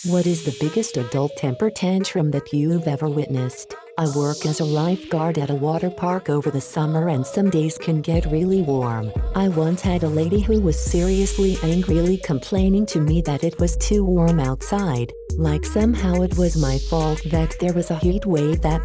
What is the biggest adult temper tantrum that you've ever witnessed? I work as a lifeguard at a water park over the summer and some days can get really warm. I once had a lady who was seriously angrily complaining to me that it was too warm outside, like somehow it was my fault that there was a heat wave that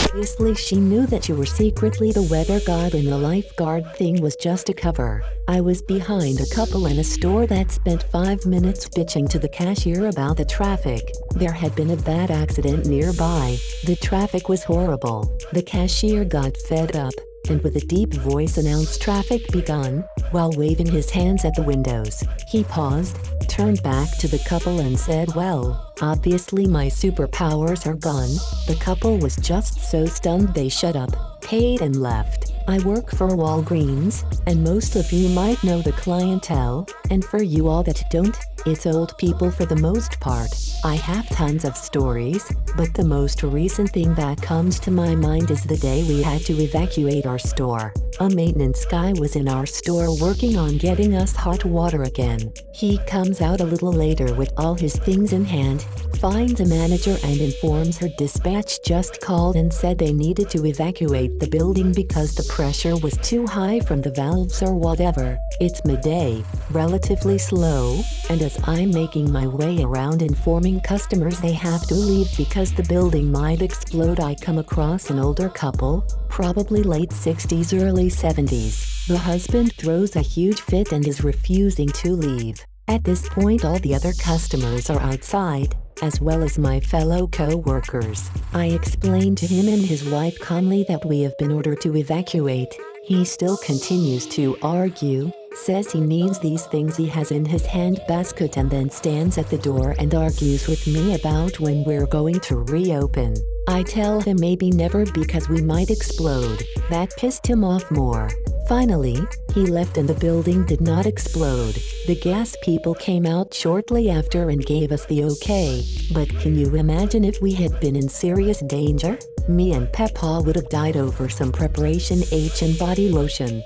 obviously she knew that you were secretly the weather god and the lifeguard thing was just a cover. I was behind a couple in a store that spent 5 minutes bitching to the cashier about the traffic. There had been a bad accident nearby. The traffic was horrible. The cashier got fed up and with a deep voice announced traffic begun, while waving his hands at the windows. He paused, turned back to the couple and said, "Well, obviously my superpowers are gone." The couple was just so stunned they shut up, paid and left. I work for Walgreens, and most of you might know the clientele, and for you all that don't, it's old people for the most part. I have tons of stories, but the most recent thing that comes to my mind is the day we had to evacuate our store. A maintenance guy was in our store working on getting us hot water again. He comes out a little later with all his things in hand, finds a manager and informs her dispatch just called and said they needed to evacuate the building because the pressure was too high from the valves or whatever. It's midday, relatively slow, and as I'm making my way around informing customers they have to leave because the building might explode, I come across an older couple, probably late 60s, early 70s. The husband throws a huge fit and is refusing to leave. At this point all the other customers are outside, as well as my fellow co-workers. I explain to him and his wife calmly that we have been ordered to evacuate. He still continues to argue, says he needs these things he has in his hand basket, and then stands at the door and argues with me about when we're going to reopen. I tell him maybe never because we might explode. That pissed him off more. Finally, he left and the building did not explode. The gas people came out shortly after and gave us the okay. But can you imagine if we had been in serious danger? Me and Peppa would have died over some Preparation H and body lotion.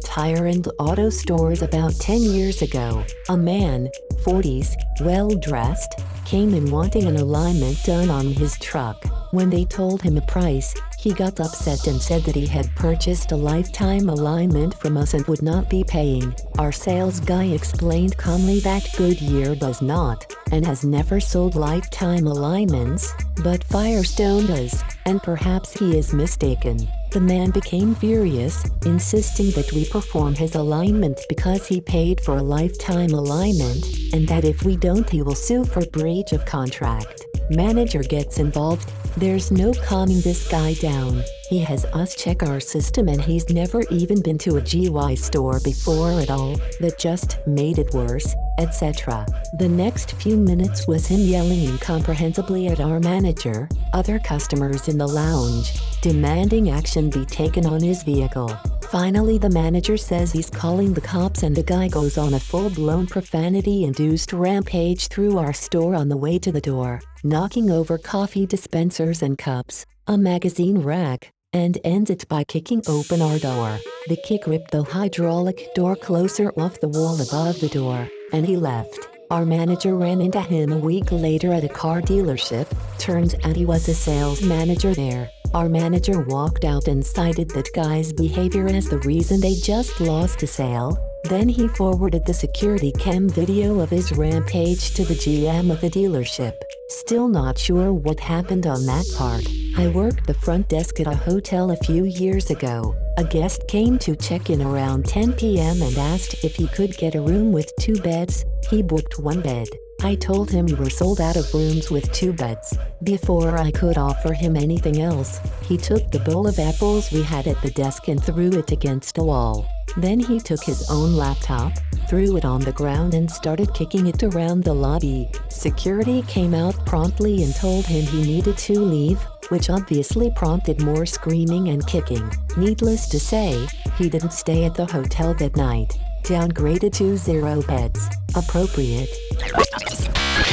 Tire and auto stores about 10 years ago. A man, 40s, well-dressed, came in wanting an alignment done on his truck. When they told him a price, he got upset and said that he had purchased a lifetime alignment from us and would not be paying. Our sales guy explained calmly that Goodyear does not, and has never sold lifetime alignments, but Firestone does, and perhaps he is mistaken. The man became furious, insisting that we perform his alignment because he paid for a lifetime alignment, and that if we don't he will sue for breach of contract. Manager gets involved. There's no calming this guy down. He has us check our system and he's never even been to a GY store before at all. That just made it worse, etc. The next few minutes was him yelling incomprehensibly at our manager, other customers in the lounge, demanding action be taken on his vehicle. Finally the manager says he's calling the cops and the guy goes on a full-blown profanity-induced rampage through our store on the way to the door, knocking over coffee dispensers and cups, a magazine rack, and ends it by kicking open our door. The kick ripped the hydraulic door closer off the wall above the door, and he left. Our manager ran into him a week later at a car dealership. Turns out he was a sales manager there. Our manager walked out and cited that guy's behavior as the reason they just lost a sale. Then he forwarded the security cam video of his rampage to the GM of the dealership. Still not sure what happened on that part. I worked the front desk at a hotel a few years ago. A guest came to check in around 10 p.m. and asked if he could get a room with 2 beds. He booked 1 bed. I told him we were sold out of rooms with 2 beds. Before I could offer him anything else, he took the bowl of apples we had at the desk and threw it against a wall. Then he took his own laptop, threw it on the ground and started kicking it around the lobby. Security came out promptly and told him he needed to leave, which obviously prompted more screaming and kicking. Needless to say, he didn't stay at the hotel that night. Downgraded to 0 beds. Appropriate.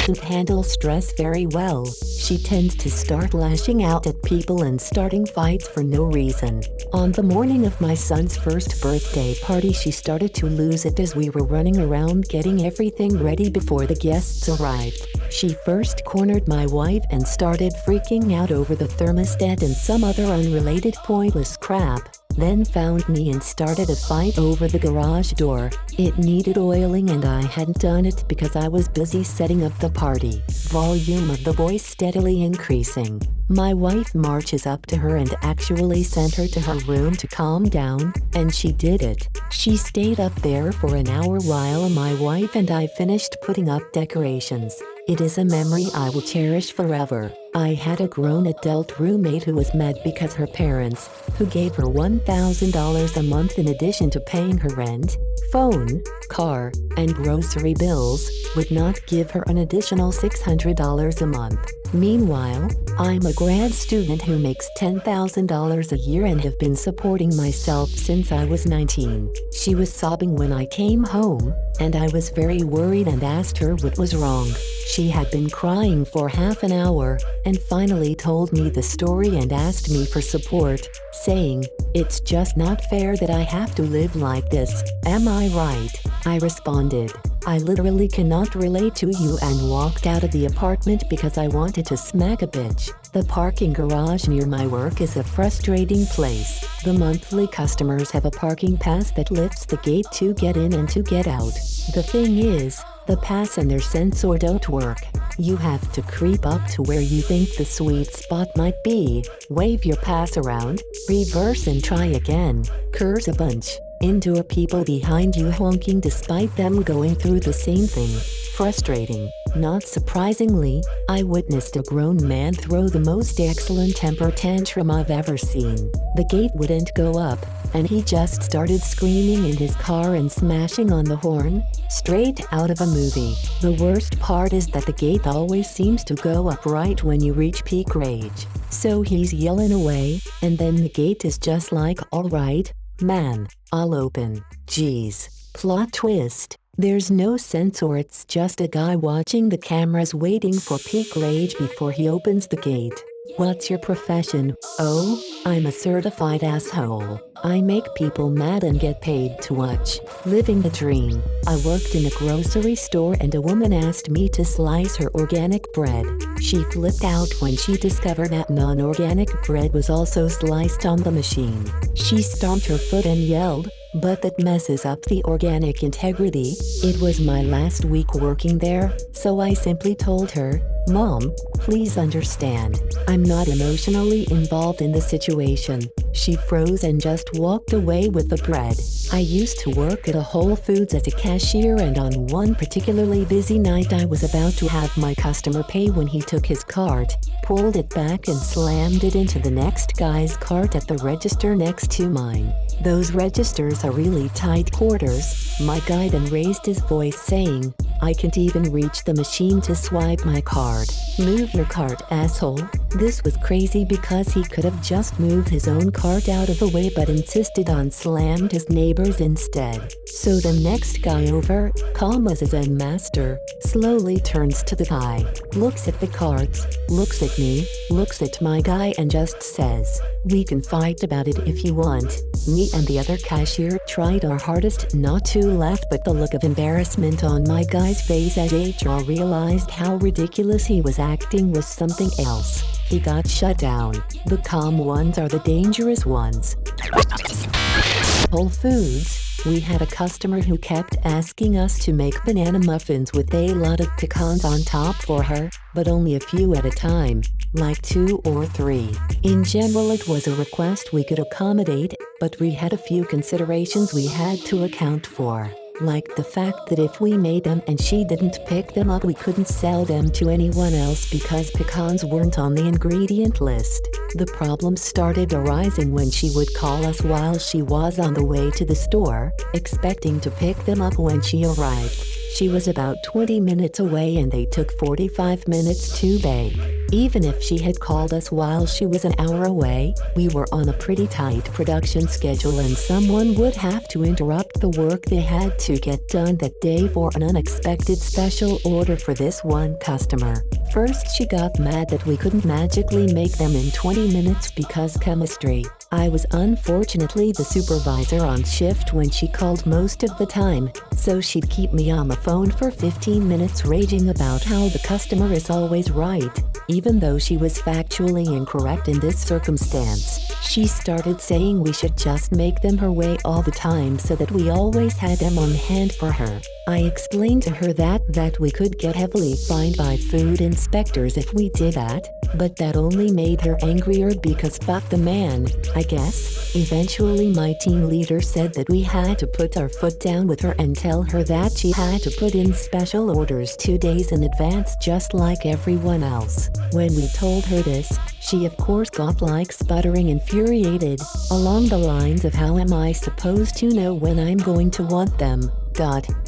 Doesn't handle stress very well. She tends to start lashing out at people and starting fights for no reason. On the morning of my son's first birthday party, she started to lose it as we were running around getting everything ready before the guests arrived. She first cornered my wife and started freaking out over the thermostat and some other unrelated pointless crap, then found me and started a fight over the garage door. It needed oiling and I hadn't done it because I was busy setting up the party. Volume of the voice steadily increasing. My wife marches up to her and actually sent her to her room to calm down, and she did it. She stayed up there for an hour while my wife and I finished putting up decorations. It is a memory I will cherish forever. I had a grown adult roommate who was mad because her parents, who gave her $1,000 a month in addition to paying her rent, phone, car, and grocery bills, would not give her an additional $600 a month. Meanwhile, I'm a grad student who makes $10,000 a year and have been supporting myself since I was 19. She was sobbing when I came home, and I was very worried and asked her what was wrong. She had been crying for half an hour, and finally told me the story and asked me for support, saying, "It's just not fair that I have to live like this, am I right?" I responded, "I literally cannot relate to you," and walked out of the apartment because I wanted to smack a bitch. The parking garage near my work is a frustrating place. The monthly customers have a parking pass that lifts the gate to get in and to get out. The thing is, the pass and their sensor don't work. You have to creep up to where you think the sweet spot might be, wave your pass around, reverse and try again, curse a bunch. Indoor people behind you honking despite them going through the same thing. Frustrating. Not surprisingly, I witnessed a grown man throw the most excellent temper tantrum I've ever seen. The gate wouldn't go up, and he just started screaming in his car and smashing on the horn, straight out of a movie. The worst part is that the gate always seems to go up right when you reach peak rage. So he's yelling away, and then the gate is just like, "Alright, man, I'll open." Jeez. Plot twist. There's no sensor, it's just a guy watching the cameras waiting for peak rage before he opens the gate. What's your profession? Oh, I'm a certified asshole. I make people mad and get paid to watch. Living the dream. I worked in a grocery store and a woman asked me to slice her organic bread. She flipped out when she discovered that non-organic bread was also sliced on the machine. She stomped her foot and yelled, "But that messes up the organic integrity." It was my last week working there, so I simply told her, "Mom, please understand. I'm not emotionally involved in the situation." She froze and just walked away with the bread. I used to work at a Whole Foods as a cashier, and on one particularly busy night I was about to have my customer pay when he took his cart, pulled it back and slammed it into the next guy's cart at the register next to mine. Those registers are really tight quarters. My guy then raised his voice saying, "I can't even reach the machine to swipe my card." "Move your cart, asshole." This was crazy because he could have just moved his own cart out of the way but insisted on slammed his neighbor's instead. So the next guy over, calm as a Zen master, slowly turns to the guy, looks at the carts, looks at me, looks at my guy and just says, "We can fight about it if you want." Me and the other cashier tried our hardest not to laugh, but the look of embarrassment on my guy's face as HR realized how ridiculous he was acting was something else. He got shut down. The calm ones are the dangerous ones. Whole Foods. We had a customer who kept asking us to make banana muffins with a lot of pecans on top for her, but only a few at a time, like 2 or 3. In general, it was a request we could accommodate, but we had a few considerations we had to account for. Like the fact that if we made them and she didn't pick them up, we couldn't sell them to anyone else because pecans weren't on the ingredient list. The problem started arising when she would call us while she was on the way to the store, expecting to pick them up when she arrived. She was about 20 minutes away and they took 45 minutes to bake. Even if she had called us while she was an hour away, we were on a pretty tight production schedule and someone would have to interrupt the work they had to get done that day for an unexpected special order for this one customer. First she got mad that we couldn't magically make them in 20 minutes because chemistry. I was unfortunately the supervisor on shift when she called most of the time, so she'd keep me on the phone for 15 minutes raging about how the customer is always right, even though she was factually incorrect in this circumstance. She started saying we should just make them her way all the time so that we always had them on hand for her. I explained to her that we could get heavily fined by food inspectors if we did that, but that only made her angrier because fuck the man, I guess. Eventually my team leader said that we had to put our foot down with her and tell her that she had to put in special orders 2 days in advance just like everyone else. When we told her this, she of course got like sputtering infuriated, along the lines of how am I supposed to know when I'm going to want them?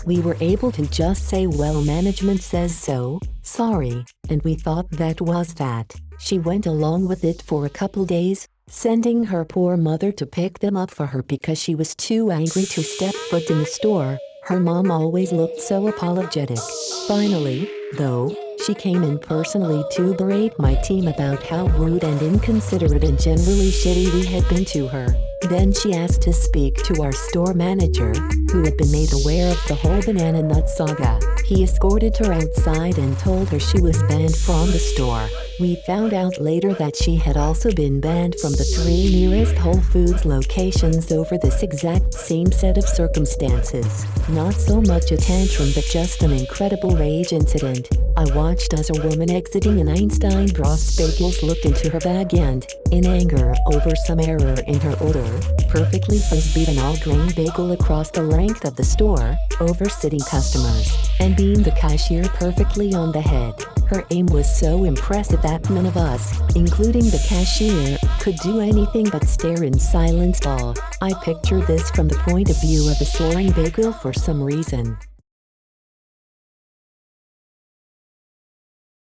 We were able to just say well management says so, sorry, and we thought that was that. She went along with it for a couple days, sending her poor mother to pick them up for her because she was too angry to step foot in the store. Her mom always looked so apologetic. Finally, though, she came in personally to berate my team about how rude and inconsiderate and generally shitty we had been to her. Then she asked to speak to our store manager, who had been made aware of the whole banana nut saga. He escorted her outside and told her she was banned from the store. We found out later that she had also been banned from the 3 nearest Whole Foods locations over this exact same set of circumstances. Not so much a tantrum but just an incredible rage incident. I watched as a woman exiting an Einstein Bros bagels looked into her bag and, in anger over some error in her order, perfectly frisbeed an all-grain bagel across the length of the store, over sitting customers, and beamed the cashier perfectly on the head. Her aim was so impressive that none of us, including the cashier, could do anything but stare in silent awe. I picture this from the point of view of a soaring bagel for some reason.